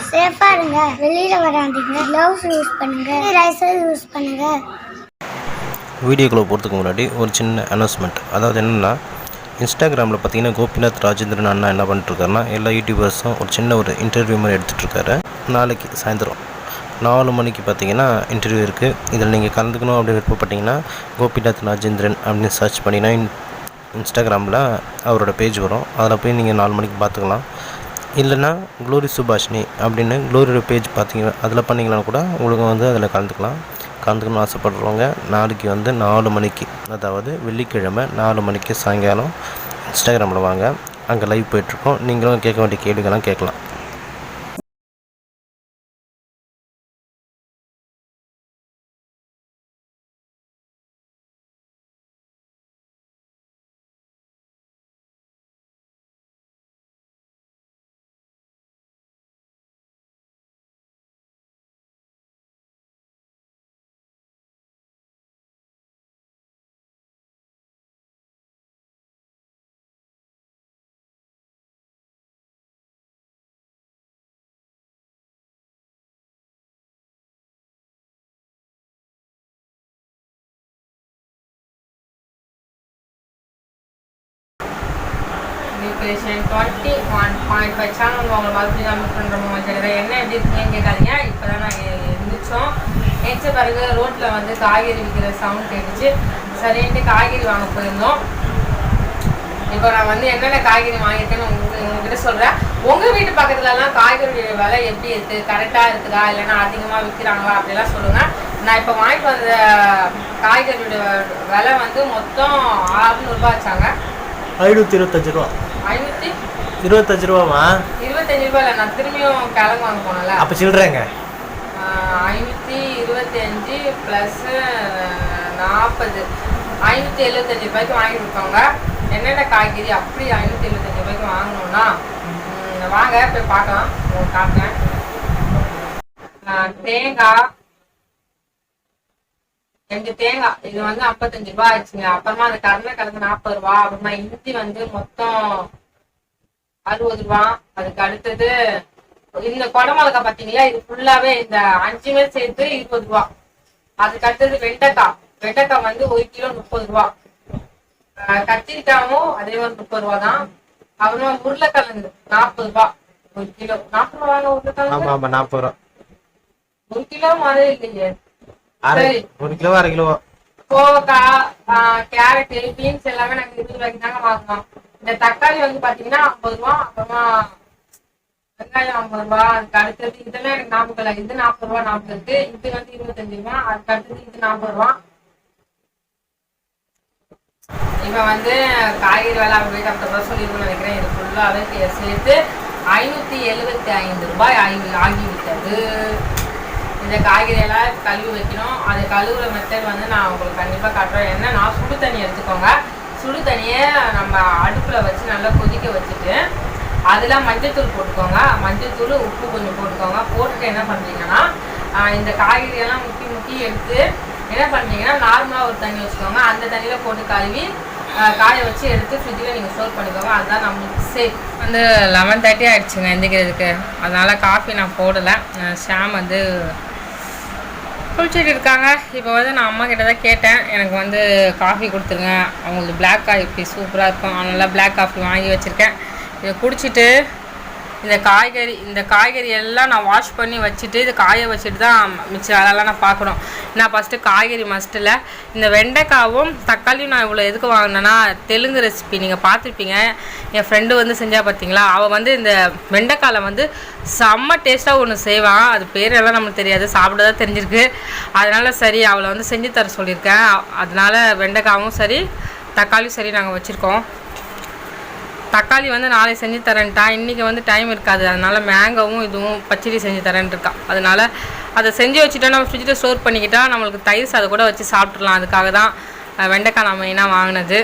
சேஃபா இருங்க, வெளியில வராதீங்க, க்ளவுஸ் யூஸ் பண்ணுங்க, சானிடைசர் யூஸ் பண்ணுங்க. வீடியோக்குள்ளே போகிறதுக்கு முன்னாடி ஒரு சின்ன அனௌன்ஸ்மெண்ட். அதாவது என்னென்னா, இன்ஸ்டாகிராமில் பார்த்தீங்கன்னா கோபிநாத் ராஜேந்திரன் அண்ணா என்ன பண்ணிட்டுருக்காருன்னா, எல்லா யூடியூபர்ஸும் ஒரு சின்ன ஒரு இன்டர்வியூ மாதிரி எடுத்துகிட்ருக்காரு. நாளைக்கு சாயந்தரம் 4 மணிக்கு பார்த்தீங்கன்னா இன்டர்வியூ இருக்குது. இதில் நீங்கள் கலந்துக்கணும் அப்படின்னு விருப்பப்பட்டீங்கன்னா கோபிநாத் ராஜேந்திரன் அப்படின்னு சர்ச் பண்ணிங்கன்னா இன்ஸ்டாகிராமில் அவரோட பேஜ் வரும். அதில் போய் நீங்கள் 4 மணிக்கு பார்த்துக்கலாம். இல்லைன்னா க்ளோரி சுபாஷினி அப்படின்னு க்ளோரியோட பேஜ் பார்த்தீங்கன்னா அதில் பண்ணிங்கன்னா கூட உங்களுக்கு அதில் கலந்துக்கணும்னு ஆசைப்படுறவங்க நாளைக்கு 4 மணிக்கு, அதாவது வெள்ளிக்கிழமை 4 மணிக்கு சாயங்காலம் இன்ஸ்டாகிராமில் வாங்க. அங்கே லைவ் போயிட்டுருக்கோம். நீங்களும் கேட்க வேண்டிய கேள்விகள்லாம் கேட்கலாம். நியூட்ரிஷன் 21.5 சேனல் உங்களை மறுபடியும் கம்மிட் பண்ணுறோம். என்ன எப்படி இருக்கீங்கன்னு கேட்காதீங்க. இப்போ தான் நாங்கள் இருந்துச்சோம். நேற்று பிறகு ரோட்டில் காய்கறி விற்கிற சவுண்ட் கேட்டுச்சு. சரின்ட்டு காய்கறி வாங்க போயிருந்தோம். இப்போ நான் என்னென்ன காய்கறி வாங்கியிருக்கேன்னு உங்ககிட்ட சொல்கிறேன். உங்கள் வீட்டு பக்கத்துலலாம் காய்கறி விலை எப்படி இருக்குது, கரெக்டாக இருக்குதா, இல்லைன்னா அதிகமாக விற்கிறாங்களா அப்படிலாம் சொல்லுங்கள். நான் இப்போ வாங்கிட்டு வந்த காய்கறியோட விலை மொத்தம் 600 ரூபா வச்சாங்க. 525 ரூபா. 525 ரூபாமா? 25 ரூபா இல்லை, நான் திரும்பியும் கிழங்கு வாங்க போனல. அப்போ சில்லறேங்க 525 ப்ளஸ் 40 575 ரூபாய்க்கு வாங்கி கொடுத்தாங்க. என்னென்ன காய்கறி அப்படி 575 ரூபாய்க்கு வாங்கணும்னா வாங்க போய் பார்க்கலாம். காட்டுறேன். தேங்காய் 2 தேங்காய், இது 55 ரூபாய் ஆச்சுங்க. அப்புறமா அந்த கடலைக்கிழங்கு 40 ரூபா. அப்புறமா இஞ்சி மொத்தம் 60 ரூபா. அதுக்கு அடுத்தது இந்த குடமிளகா பாத்தீங்களா, இது ஃபுல்லாவே இந்த 5மே சேர்த்து 20 ரூபா. அதுக்கு அடுத்தது வெண்டைக்காய் 1 கிலோ 30 ரூபா. கத்திரிக்காயும் அதே 30 ரூபா தான். அப்புறமா உருளைக்கிழங்கு 40 ரூபா 1 கிலோ. 40 ரூபா உருளைக்கிழங்கு. 40 ரூபா 1 கிலோ மாதிரி இல்லையே. 1 கிலோ 1/2 கிலோ. கோவக்காய், கேரட், பீன்ஸ் எல்லாமே நாங்க 20 ரூபாய்க்கு தாங்க வாங்கினோம். இந்த தக்காளி பாத்தீங்கன்னா 50 ரூபா. அப்புறமா வெங்காயம் 50 ரூபா. அதுக்கு அடுத்தது இதெல்லாம் எனக்கு ஞாபகம் இல்லை. இது 40 ரூபா ஞாபகம் இருக்கு. இது 25 ரூபா. அதுக்கு அடுத்தது இது 40 ரூபா. இப்ப காய்கறி வேலை போயிட்டு 50 ரூபா சொல்லிருக்கோம்னு நினைக்கிறேன். இது ஃபுல்லாவே சேர்த்து 575 ரூபாய் ஆகிவிட்டது. இந்த காய்கறி எல்லாம் கழுவி வைக்கணும். அது கழுவுற மெத்தட் நான் உங்களுக்கு கண்டிப்பா காட்டுறேன். என்னன்னா சுடு தண்ணி எடுத்துக்கோங்க. சுடு தண்ணியை நம்ம அடுப்புல வச்சு நல்லா கொதிக்க வச்சுட்டு அதுல மஞ்சத்தூள் போட்டுக்கோங்க. மஞ்சத்தூள், உப்பு கொஞ்சம் போட்டுக்கோங்க. போட்டுட்டு என்ன பண்றீங்கன்னா இந்த காய்கறி எல்லாம் முக்கி எடுத்து என்ன பண்றீங்கன்னா நார்மலா ஒரு தண்ணி வச்சுக்கோங்க. அந்த தண்ணியில போட்டு கழுவி காய வச்சு எடுத்து ஃப்ரிட்ஜில் நீங்கள் ஸ்டோர் பண்ணிக்கோங்க. அதுதான் நம்மளுக்கு சேஃப். 11:30 ஆயிடுச்சுங்க எந்திக்கிறதுக்கு. அதனால காஃபி நான் போடலை. ஷாம் குளிச்சுட்டு இருக்காங்க. இப்போ நான் அம்மா கிட்ட தான் கேட்டேன், எனக்கு காஃபி கொடுத்துருங்க, அவங்களுக்கு பிளாக் காஃபி சூப்பராக இருக்கும். அதனால பிளாக் காஃபி வாங்கி வச்சுருக்கேன். இதை குடிச்சிட்டு இந்த காய்கறி எல்லாம் நான் வாஷ் பண்ணி வச்சுட்டு இது காய வச்சுட்டு தான் மிச்ச வேலைலாம் நான் பார்க்கணும். நான் ஃபஸ்ட்டு காய்கறி மஸ்ட்டில் இந்த வெண்டைக்காவும் தக்காளியும் நான் இவ்வளோ எதுக்கு வாங்கினேன்னா, தெலுங்கு ரெசிபி நீங்கள் பார்த்துருப்பீங்க. என் ஃப்ரெண்டு செஞ்சா பார்த்தீங்களா, அவள் இந்த வெண்டைக்காயில் செம்ம டேஸ்ட்டாக ஒன்று செய்வான். அது பேர் எல்லாம் நம்மளுக்கு தெரியாது, சாப்பிட தான் தெரிஞ்சிருக்கு. அதனால் சரி அவளை செஞ்சு தர சொல்லியிருக்கேன். அதனால் வெண்டைக்காவும் சரி தக்காளியும் சரி நாங்கள் வச்சுருக்கோம். தக்காளி நாளை செஞ்சு தரேன்ட்டா. இன்றைக்கி டைம் இருக்காது. அதனால் மேங்காவும் இதுவும் பச்சடி செஞ்சு தரேன்ட்டு இருக்கா. அதனால் அதை செஞ்சு வச்சுட்டா நம்ம ஃப்ரிட்ஜில் ஸ்டோர் பண்ணிக்கிட்டால் நம்மளுக்கு தயிர் சாதம் கூட வச்சு சாப்பிட்றலாம். அதுக்காக தான் வெண்டைக்காய் நான் மெயினாக வாங்கினது.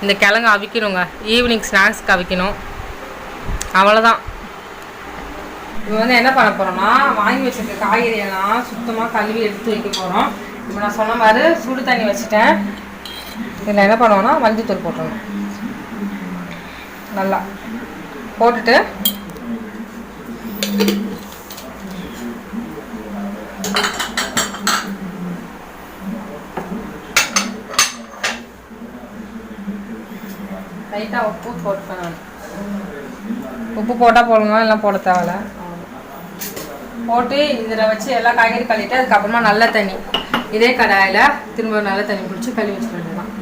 இந்த கிழங்கு அவிக்கணுங்க, ஈவினிங் ஸ்நாக்ஸ்க்கு அவிக்கணும். அவ்வளோதான். இப்போ என்ன பண்ண போகிறோம்னா, வாங்கி வச்சுருக்க காய்கறியெல்லாம் சுத்தமாக கழுவி எடுத்து வைக்க போகிறோம். இப்போ நான் சொன்ன மாதிரி சுடு தண்ணி வச்சுட்டேன். இதில் என்ன பண்ணுவோன்னா மஞ்சத்தூள் போட்டுருணும். நல்லா போட்டுட்டு லைட்டாக உப்பு போட்டுப்பேன் நான். உப்பு போட்டால் போடுங்க, எல்லாம் போட தேவையில்ல. போட்டு இதில் வச்சு எல்லா காய்கறி கழுவிட்டு அதுக்கப்புறமா நல்ல தண்ணி இதே கடாயில் திரும்ப நல்ல தண்ணி பிடிச்சி கழுவி வச்சுக்க வேண்டியதான்.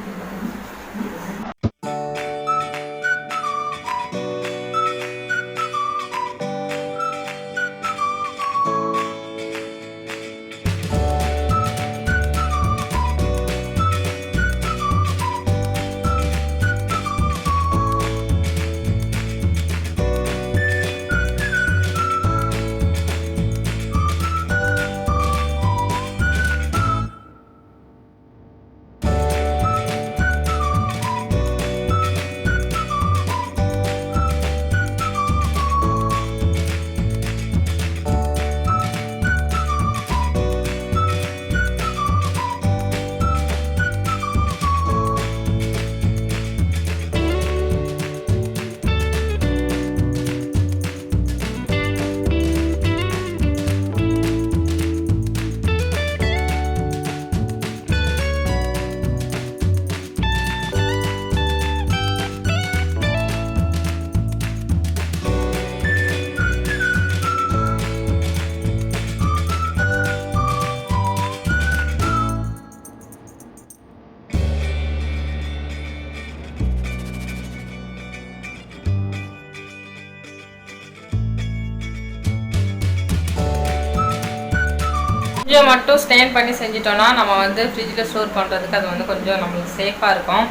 கொஞ்சம் மட்டும் ஸ்டேன் பண்ணி செஞ்சிட்டோன்னா நம்ம வந்து ஃப்ரிட்ஜில் ஸ்டோர் பண்ணுறதுக்கு அது வந்து கொஞ்சம் நம்மளுக்கு சேஃபாக இருக்கும்.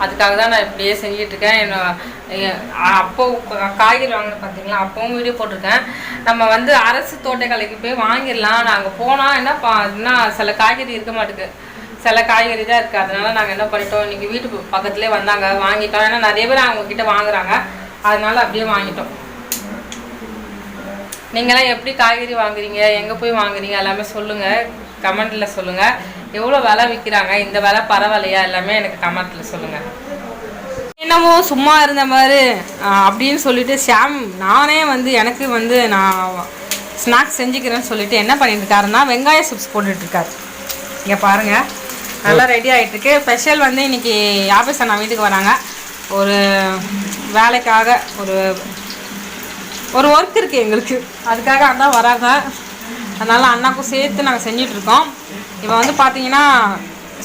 அதுக்காக தான் நான் இப்படியே செஞ்சிட்ருக்கேன். அப்போ காய்கறி வாங்கின பார்த்தீங்களா, அப்போவும் வீடியோ போட்டிருக்கேன். நம்ம வந்து அரசு தோட்டக்கலைக்கு போய் வாங்கிடலாம். நாங்கள் போனால் என்ன சில காய்கறி இருக்க மாட்டேங்குது, சில காய்கறி தான் இருக்குது. அதனால நாங்கள் என்ன பண்ணிட்டோம், இன்றைக்கி வீட்டு பக்கத்துலேயே வந்தாங்க, வாங்கிட்டோம். ஏன்னா நிறைய பேர் அவங்கக்கிட்ட வாங்குறாங்க, அதனால அப்படியே வாங்கிட்டோம். நீங்களாம் எப்படி காய்கறி வாங்குறீங்க, எங்கே போய் வாங்குறீங்க எல்லாமே சொல்லுங்கள், கமெண்ட்டில் சொல்லுங்கள். எவ்வளோ விலை விற்கிறாங்க, இந்த விலை பரவாயில்லையா, எல்லாமே எனக்கு கமெண்ட்டில் சொல்லுங்கள். என்னமோ சும்மா இருந்த மாதிரி அப்படின்னு சொல்லிட்டு ஷாம் நானே வந்து எனக்கு வந்து நான் ஸ்நாக்ஸ் செஞ்சுக்கிறேன்னு சொல்லிட்டு என்ன பண்ணிட்டு இருக்காருன்னா வெங்காய சிப்ஸ் போட்டுட்ருக்காரு. இங்கே பாருங்கள், நல்லா ரெடி ஆகிட்டுருக்கு. ஸ்பெஷல் வந்து இன்றைக்கி ஆஃபீஸ் அண்ணா வீட்டுக்கு வராங்க. ஒரு வேலைக்காக ஒரு ஒர்க் இருக்குது எங்களுக்கு, அதுக்காக அண்ணா வராங்க. அதனால் அண்ணாக்கும் சேர்த்து நாங்கள் செஞ்சிட்ருக்கோம். இப்போ வந்து பார்த்தீங்கன்னா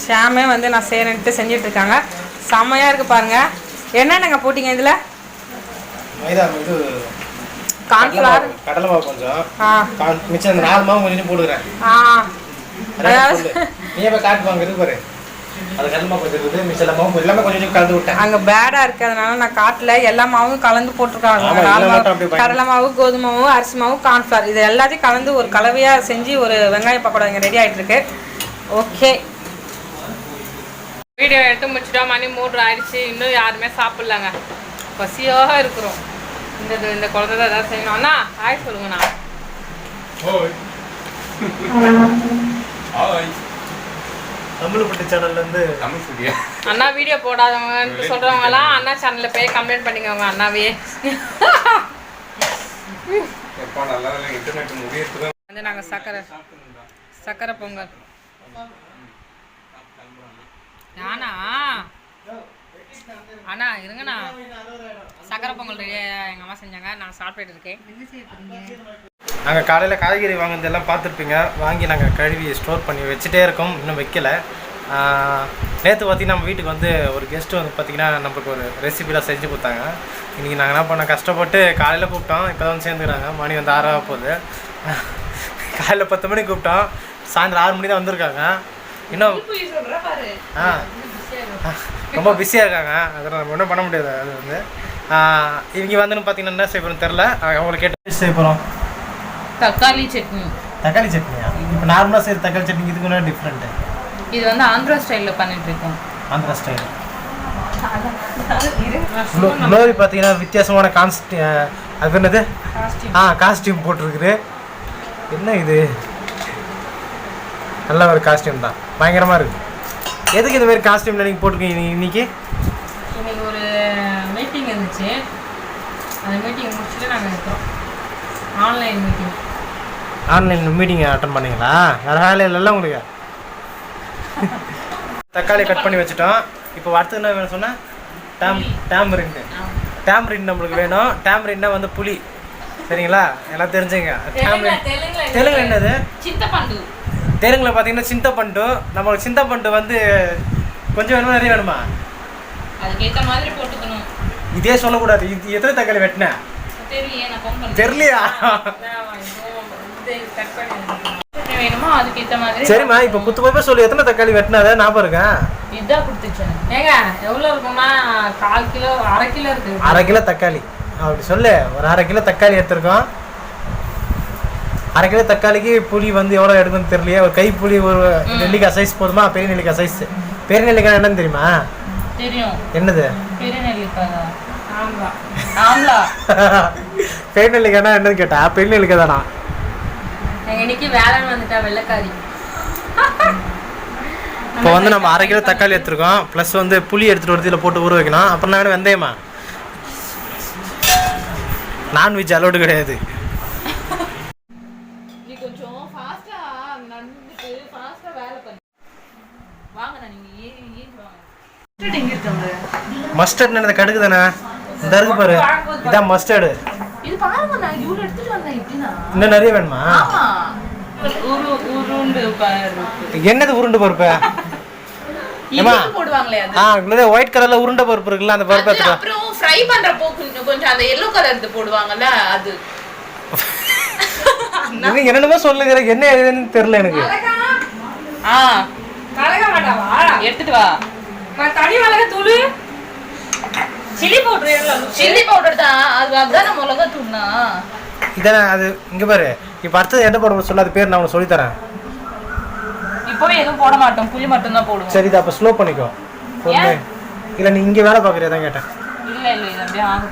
ஷாமே வந்து நான் செய்கிறேன்ட்டு செஞ்சிட்ருக்காங்க. செம்மையாக இருக்குது பாருங்கள். என்னென்னங்க போட்டிங்க இதில்? மைதா, இது கார்ன்ஃப்ளவர், கடலை மாவு கொஞ்சம், மிச்சம் அந்த 4 மாவு கொஞ்சம் போடுறேன். அதாவது நீ போய் காட்டு வாங்க இருக்கு பாரு, அது கடலை மாவு கொஞ்சம் இருக்குது, மிச்சம் மாவு எல்லாமே கொஞ்சம் கலந்து விட்டேன். அங்கே பேடாக இருக்குது, அதனால நான் காட்டில் எல்லா மாவும் கலந்து போட்டிருக்காங்க. கடலை மாவு, கோதுமை மாவு, அரிசி மாவு, கார்ன்ஃப்ளவர், இது எல்லாத்தையும் கலந்து ஒரு கலவையாக செஞ்சு ஒரு வெங்காய பக்கோடா இங்கே ரெடி ஆகிட்டுருக்கு. ஓகே, வீடியோ எடுத்து முடிச்சிட்டோம். மணி 3 ஆயிடுச்சு. இன்னும் யாருமே சாப்பிட்லாங்க, பசியாக இருக்கிறோம். இந்த குழந்தை தான் ஏதாவது செய்யணும். அண்ணா ஹாய் சொல்லுங்கண்ணா. தமிழ்பட்டு சேனல்லேருந்து அண்ணா வீடியோ போடாதவங்கன்னு சொல்கிறவங்கலாம் அண்ணா சேனலில் போய் கம்ப்ளைண்ட் பண்ணிக்கோங்க அண்ணாவே. வந்து நாங்கள் சக்கரை பொங்கல் ஆனா அண்ணா இருங்கண்ணா, சக்கரை பொங்கல் ரெடியாக எங்கள் அம்மா செஞ்சாங்க, நான் சாப்பிட்டுட்டு இருக்கேன். நாங்கள் காலையில் காய்கறி வாங்கினதெல்லாம் பார்த்துருப்பீங்க. வாங்கி நாங்கள் கழுவி ஸ்டோர் பண்ணி வச்சுட்டே இருக்கோம், இன்னும் வைக்கலை. நேற்று பார்த்திங்கன்னா நம்ம வீட்டுக்கு வந்து ஒரு கெஸ்ட்டு வந்து பார்த்திங்கன்னா நம்மளுக்கு ஒரு ரெசிபிலாம் செஞ்சு கொடுத்தாங்க. இன்றைக்கி நாங்கள் என்ன பண்ணோம், கஷ்டப்பட்டு காலையில் கூப்பிட்டோம், இப்போ தான் சேர்ந்துக்கிறாங்க. மணி வந்து 6 ஆக போகுது. காலையில் 10 மணிக்கு கூப்பிட்டோம், சாயந்தரம் 6 மணி தான் வந்திருக்காங்க. இன்னும் ரொம்ப பிஸியாக இருக்காங்க, அதெல்லாம் நம்ம ஒன்றும் பண்ண முடியாது. அது வந்து இவங்க வந்து பார்த்தீங்கன்னா என்ன செய்ய போகிறோம் தெரில, அவங்களை கேட்டு செய்ய போகிறோம். தக்காளி சட்னி. தக்காளி சட்னியா? இப்போ நார்மலாக செய்கிற தக்காளி சட்னி இதுக்கு ஒன்றும் டிஃப்ரெண்ட்டு. இது வந்து ஆந்திரா ஸ்டைலில் பண்ணிட்டு இருக்கோம். ஆந்திரா ஸ்டைல் இன்னொரு பார்த்தீங்கன்னா வித்தியாசமான அது என்னது காஸ்டியூம் போட்டிருக்குது. என்ன இது, நல்ல ஒரு காஸ்டியூம் தான், பயங்கரமாக இருக்குது. எதுக்கு இந்த மாதிரி காஸ்டியூமில் நீங்கள் போட்டிருக்கீங்க இன்னைக்கு ஒரு மீட்டிங் இருந்துச்சு, அந்த மீட்டிங் முடிச்சுட்டு நாங்கள் இருக்கோம். Online meeting online meeting attend பண்ணீங்களா? வேறு வேலை இல்லைல்ல உங்களுக்கு? தக்காளி கட் பண்ணி வச்சுட்டோம். இப்போ அடுத்து என்ன வேணும் சொன்னால் டேமரின். டேமரின் நம்மளுக்கு வேணும். டேமரின்னா வந்து புளி, சரிங்களா? எல்லாம் தெரிஞ்சுங்க. டேமரின் தெலுங்குல என்னது? சிந்தப்பண்டு. தெலுங்குல பார்த்தீங்கன்னா சிந்தப்பண்டு. நம்மளுக்கு சிந்தப்பண்டு வந்து கொஞ்சம் வேணுமா நிறைய வேணுமா? அதுக்கேற்ற மாதிரி போட்டுக்கணும். இதே சொல்லக்கூடாது. இது எத்தனை தக்காளி வெட்டினேன் தெரியலையா? வேணுமா அதுக்கேற்ற மாதிரி. சரிம்மா, இப்போ குத்து போய் சொல்லு எத்தனை தக்காளி வெட்டினாத ஞாபகம் இருக்கேன். இதான் கொடுத்துச்சேன். ஏங்க எவ்வளோ இருக்கும்னா 1/4 கிலோ 1/2 கிலோ இருக்கு. 1/2 கிலோ தக்காளி அப்படி சொல்லு. ஒரு 1/2 கிலோ தக்காளி எடுத்துருக்கோம். 1/2 கிலோ தக்காளிக்கு புளி வந்து எவ்வளோ எடுக்குன்னு தெரியலையே. ஒரு கை புளி, ஒரு நெல்லிக்காய் சைஸ் போதுமா? பெரிய நெல்லிக்காய் சைஸ். பெரிய நெல்லிக்காய் என்னன்னு தெரியுமா? தெரியும். என்னது பெரிய நெல்லிக்காய்? ஆம்லா. பெரிய நெல்லிக்காய்னா என்னன்னு கேட்டா பெரிய நெல்லிக்காய் தானா? இன்னைக்கு வேலைன்னு வந்துட்டா வெள்ளைக்காரி. இப்போ வந்து நம்ம 1/2 கிலோ தக்காளி எடுத்துருக்கோம். ப்ளஸ் வந்து புளி எடுத்துகிட்டு ஒரு இதில் போட்டு ஊற வைக்கணும். அப்புறம் நான் வெந்தயமா? நான்வெஜ் அலோடு கிடையாது. நீ கொஞ்சம் ஃபாஸ்டா நடந்துட்டு ஃபாஸ்டா வேலை பண்ணு. வாங்க நீங்க ஏன் வாங்க. மஸ்டர்ட் எங்க இருக்கு? மஸ்டர்ட் என்னது? கடுகு தானே? இந்த இருக்கு பாரு, இதான் மஸ்டர்டு. இது பாருங்க, நான் இவ்வளவு எடுத்துட்டு வந்தேன். எப்படின்னா இன்னும் நிறைய வேணுமா? ஆமா, உருண்டு பருப்பு. என்னது உருண்டு பருப்பு? போடுவாங்களே அது. ஒயிட் கலர்ல உருண்டை பருப்பு இருக்குல்ல, அந்த பருப்பு எடுத்து அப்புறம் ஃப்ரை பண்றப்போ கொஞ்சம் அந்த yellow கலர் போடுவாங்கல்ல அது. நீங்க என்னமோ சொல்லுங்க, என்ன ஏதுன்னு தெரியல எனக்கு. கலக மாட்டாவா? எடுத்துட்டு வா. தனி மிளகா தூள், சில்லி பவுடர். சில்லி பவுடர் தான் அது. அதான மிளகா தூள்னா இதானே அது. இங்க பாரு, இப்போ அடுத்தது என்ன போட சொல்ல, அது பேர் நான் உனக்கு சொல்லி தரேன். இப்போ எதுவும் போட மாட்டோம், புளி மட்டும் தான் போடுவோம். சரி, இதை அப்போ ஸ்லோ பண்ணிக்கோ. இல்லை நீ இங்கே வேலை பார்க்குறியா தான் கேட்டேன். இல்லை இல்லை, இது அப்படியே ஆகுது.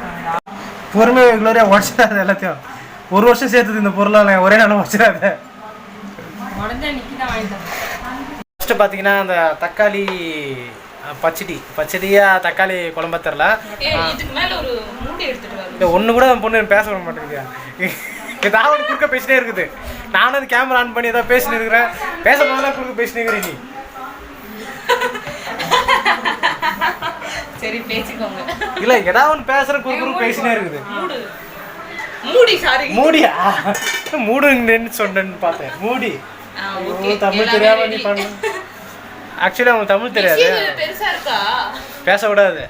பொறுமையாக ரெகுலராக உடச்சிடாது எல்லாத்தையும். ஒரு வருஷம் சேர்த்துது இந்த பொருளால், ஒரே நாள் உடச்சிடாது. உடஞ்சா நிற்கி தான் வாங்கிட்டு. ஃபஸ்ட்டு பார்த்தீங்கன்னா அந்த தக்காளி பச்சடியா தக்காளி குழம்பு தரல. இதுக்கு மேலே ஒரு மூடி எடுத்துட்டு வா. ஒன்று கூட பொண்ணு பேச விட மாட்டேங்குது. ஏதாவது ஒரு குறுக்க பேசினே இருக்குது. நானும் அது கேமரா ஆன் பண்ணி ஏதாவது பேசினு இருக்கிறேன். பேச போதெல்லாம் குறுக்க பேசினே இருக்கிறேன். நீ சரி பேசிக்கோங்க. இல்லை ஏதாவது ஒன்று பேசுகிற குறுக்கு பேசினே இருக்குது. மூடி. சாரி, மூடியா? மூடுன்னு சொன்னேன்னு பார்த்தேன். மூடி. தமிழ் தெரியாம நீ பண்ண. ஆக்சுவலி அவங்களுக்கு தமிழ் தெரியாது. பெருசா இருக்கா? பேசக்கூடாது.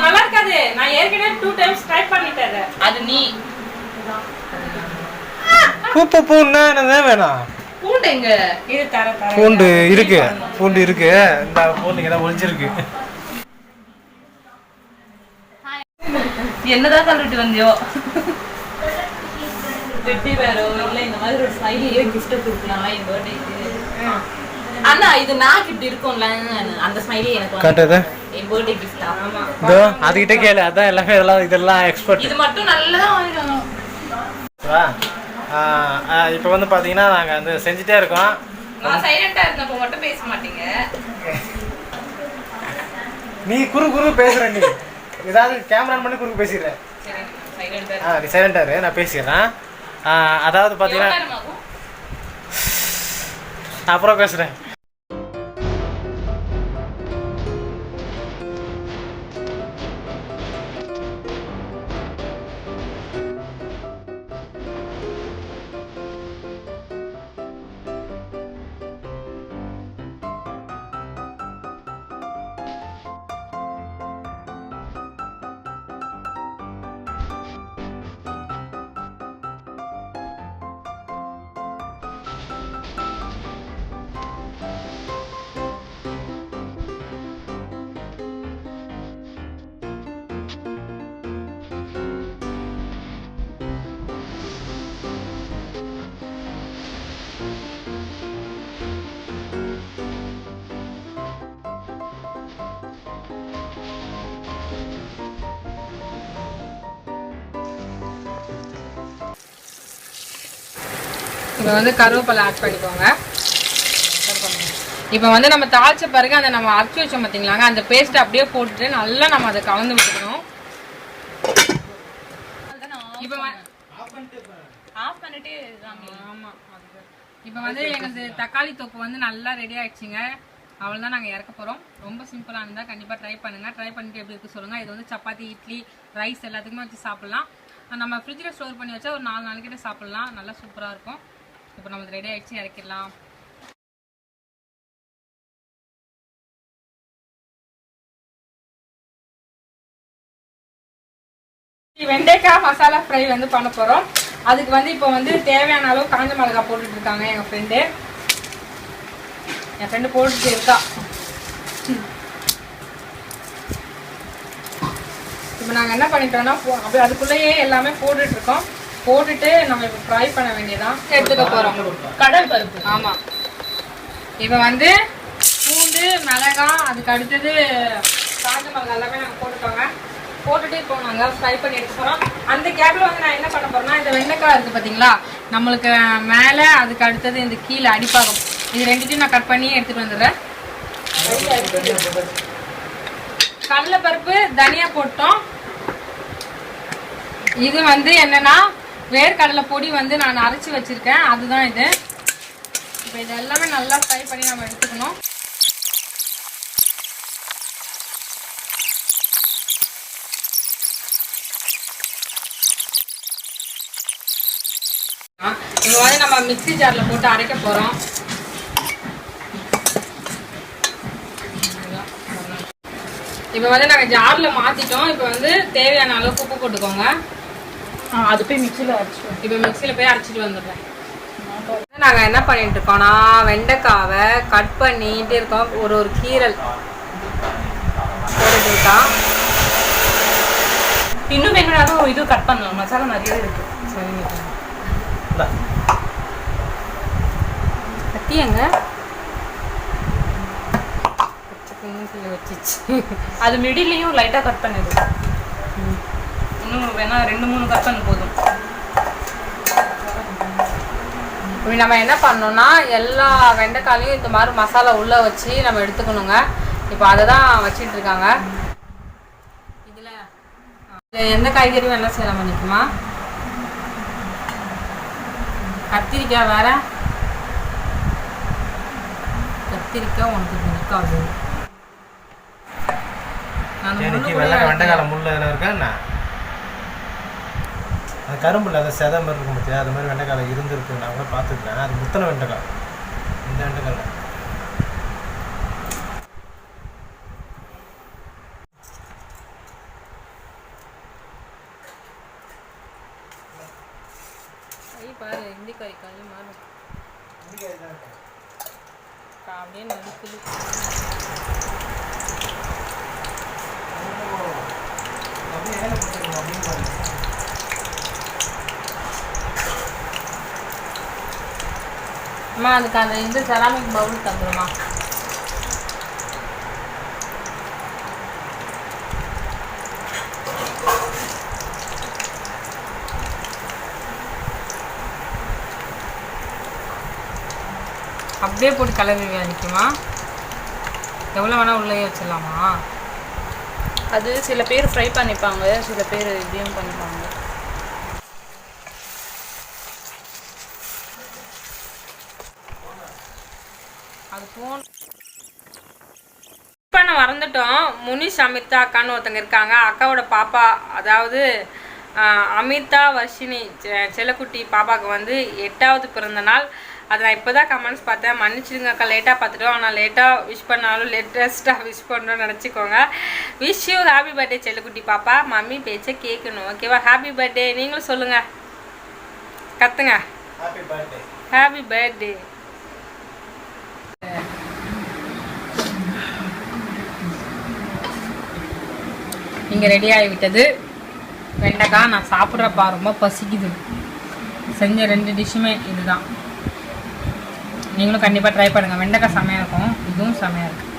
நல்லா இருக்காது. நான் ஏற்கனவே 2 டைம்ஸ் ட்ரை பண்ணிட்டேன். அது நீ பூன்னா என்னதான் வேணாம்? பூண்டு எங்க? இது தர. பூண்டு இருக்கு. இந்த பூண்டு ஏதாவது ஒளிஞ்சிருக்கு. என்னதான் கல்விட்டு வந்தியோ? வெட்டி வேறோ இல்லை இந்த மாதிரி ஒரு ஸ்மைலியே கிஃப்ட் கொடுக்கலாம் என் பர்த்டேக்கு. அண்ணா இது நான் இப்படி இருக்கும்ல, அந்த ஸ்மைலி எனக்கு காட்டுது. என் பர்த்டே கிஃப்ட். ஆமா, இதோ அதுகிட்ட கேளு. அதான் எல்லாமே இதெல்லாம் எக்ஸ்பர்ட். இது மட்டும் நல்லா வாங்கிடணும். இப்போ வந்து பார்த்தீங்கன்னா நாங்கள் வந்து செஞ்சுட்டே இருக்கோம். நான் சைலண்டாக இருந்தப்போ மட்டும் பேச மாட்டீங்க. நீ குறு பேசுகிற. நீ ஏதாவது கேமரா பண்ணி குறுக்கு பேசிடுற. நீ சைலண்டாக இரு, நான் பேசிடுறேன். அதாவது பார்த்தீங்கன்னா அப்புறம் பேசுகிறேன். இப்போ வந்து கருவேப்பிலை ஆட் பண்ணிக்கோங்க. இப்போ வந்து நம்ம தாளிச்ச பிறகு அந்த நம்ம அரைச்சி வச்சோம் பார்த்தீங்களாங்க, அந்த பேஸ்ட் அப்படியே போட்டுட்டு நல்லா நம்ம அதை கலந்து விட்டுக்கணும். இப்போ ஆஃப் பண்ணிட்டே இருக்காங்க. ஆமாம், அதுதான். இப்போ வந்து எங்களது தக்காளி தொக்கு வந்து நல்லா ரெடி ஆயிடுச்சுங்க. அவ்வளோதான், நாங்கள் இறக்க போகிறோம். ரொம்ப சிம்பிளாக இருந்தால் கண்டிப்பாக ட்ரை பண்ணுங்கள். ட்ரை பண்ணிட்டு எப்படி இருக்குது சொல்லுங்கள். இது வந்து சப்பாத்தி, இட்லி, ரைஸ் எல்லாத்துக்குமே வச்சு சாப்பிட்லாம். நம்ம ஃப்ரிட்ஜில் ஸ்டோர் பண்ணி வச்சா ஒரு 4 நாளைக்கிட்ட சாப்பிட்லாம். நல்லா சூப்பராக இருக்கும். இப்போ நம்மளுக்கு ரெடி ஆகிடுச்சு, இறக்கிடலாம். வெண்டைக்காய் மசாலா ஃப்ரை வந்து பண்ண போகிறோம். அதுக்கு வந்து இப்போ வந்து தேவையான அளவு காஞ்ச மிளகாய் போட்டுட்டு இருக்காங்க என் ஃப்ரெண்டு போட்டுட்டு இருக்கா. இப்போ நாங்கள் என்ன பண்ணிட்டோம்னா அப்படி அதுக்குள்ளேயே எல்லாமே போட்டுட்டு இருக்கோம். போட்டுட்டு நம்ம இப்போ ஃப்ரை பண்ண வேண்டியதான் எடுத்துக்க போகிறோம். கடல் பருப்பு. ஆமாம். இப்போ வந்து பூண்டு, மிளகாய், அதுக்கு அடுத்தது காஞ்ச மிளகாய் எல்லாமே நாங்கள் போட்டுட்டோங்க. போட்டுட்டு இப்போ நாங்கள் ஃப்ரை பண்ணி எடுத்து போகிறோம். அந்த கேப்பில் வந்து நான் என்ன பண்ண போகிறேன்னா, இந்த வெண்டைக்காய் இருக்குது பார்த்தீங்களா, நம்மளுக்கு மேலே அதுக்கு அடுத்தது இந்த கீழே அடிப்பாகம், இது ரெண்டுத்தையும் நான் கட் பண்ணி எடுத்துகிட்டு வந்துடுறேன். கடலைப்பருப்பு, தனியா போட்டோம். இது வந்து என்னன்னா வேர்க்கடலை பொடி வந்து நான் அரைச்சி வச்சுருக்கேன், அதுதான் இது. இப்போ இது எல்லாமே நல்லா ஃப்ரை பண்ணி நம்ம எடுத்துக்கணும். இப்போ வந்து நம்ம மிக்ஸி ஜாரில் போட்டு அரைக்க போகிறோம். இப்போ வந்து நாங்கள் ஜாரில் மாற்றிட்டோம். இப்போ வந்து தேவையான அளவுக்கு உப்பு போட்டுக்கோங்க. அது போய் மிக்சியில் அரைச்சிட்டோம். இப்போ மிக்சியில் போய் அரைச்சிட்டு வந்துடுறேன். நாங்கள் என்ன பண்ணிட்டு இருக்கோம்னா, வெண்டைக்காவை கட் பண்ணிட்டு இருக்கோம். ஒரு கீரல் போட்டுட்டு இருக்கோம். இன்னும் வேணும்னாலும் இது கட் பண்ணலாம், மசாலா நிறைய இருக்கு. சரிங்க. கத்தியங்க வச்சிச்சு. அது மிடிலையும் லைட்டாக கட் பண்ணிடு. இன்னும் வேணா 2-3 கட் பண்ண போதும். இப்படி நம்ம என்ன பண்ணோம்னா, எல்லா வெண்டைக்காலையும் இந்த மாதிரி மசாலா உள்ளே வச்சு நம்ம எடுத்துக்கணுங்க. இப்போ அதை தான் வச்சிட்டு இருக்காங்க. இதில் எந்த காய்கறியும் என்ன செய்யலாம் பண்ணிக்குமா? கத்திரிக்காய் வேற, கத்திரிக்காய் உனக்கு பிடிக்காது. வெண்டைக்கால முள்ள இருக்கா என்ன? அது கரும்புல அந்த செதை மாதிரி இருக்கும் பார்த்தியா, அது மாதிரி வெண்டைக்கால இருந்துருக்கு. நான் கூட பார்த்துருக்கேன். அது முத்தனை வெண்டைக்காய். இந்த வெண்டைக்கால பாரு, இந்திக்காய் காய் மாறு அப்படியே நடுக்குது. அம்மா அதுக்கு அந்த இந்த செராமிக் பவுல் தந்துடுமா? அப்படியே போட்டு கலவி அடிக்குமா? எவ்வளோ வேணால் உள்ளே வச்சிடலாமா? அது சில பேர் ஃப்ரை பண்ணிப்பாங்க, சில பேர் இதையும் பண்ணிப்பாங்க. அது ஃபோன் பண்ண மறந்துட்டோம். முனிஷ் அமிதா அக்கான்னு ஒருத்தங்க இருக்காங்க. அக்காவோட பாப்பா, அதாவது அமிதா வர்ஷினி செல்லக்குட்டி பாப்பாவுக்கு வந்து 8வது பிறந்த நாள். அதை நான் இப்போ தான் கமெண்ட்ஸ் பார்த்தேன். மன்னிச்சிடுங்க அக்கா, லேட்டாக பார்த்துட்டோம். ஆனால் லேட்டாக விஷ் பண்ணாலும் லேட்டஸ்ட்டாக விஷ் பண்ணுறோன்னு நினச்சிக்கோங்க. விஷ் யூ ஹாப்பி பர்த்டே செல்லக்குட்டி பாப்பா. மம்மி பேச்சை கேட்கணும், ஓகேவா? Happy birthday. நீங்களும் சொல்லுங்கள், கத்துங்க. Happy birthday. Happy birthday. இங்கே ரெடி ஆகிவிட்டது வெண்டைக்காய். நான் சாப்பிட்றப்பா, ரொம்ப பசிக்குது. செஞ்ச 2 டிஷ்ஷுமே இதுதான். நீங்களும் கண்டிப்பாக ட்ரை பண்ணுங்கள். வெண்டைக்காய் செமையாக இருக்கும், இதுவும் செமையாக இருக்குது.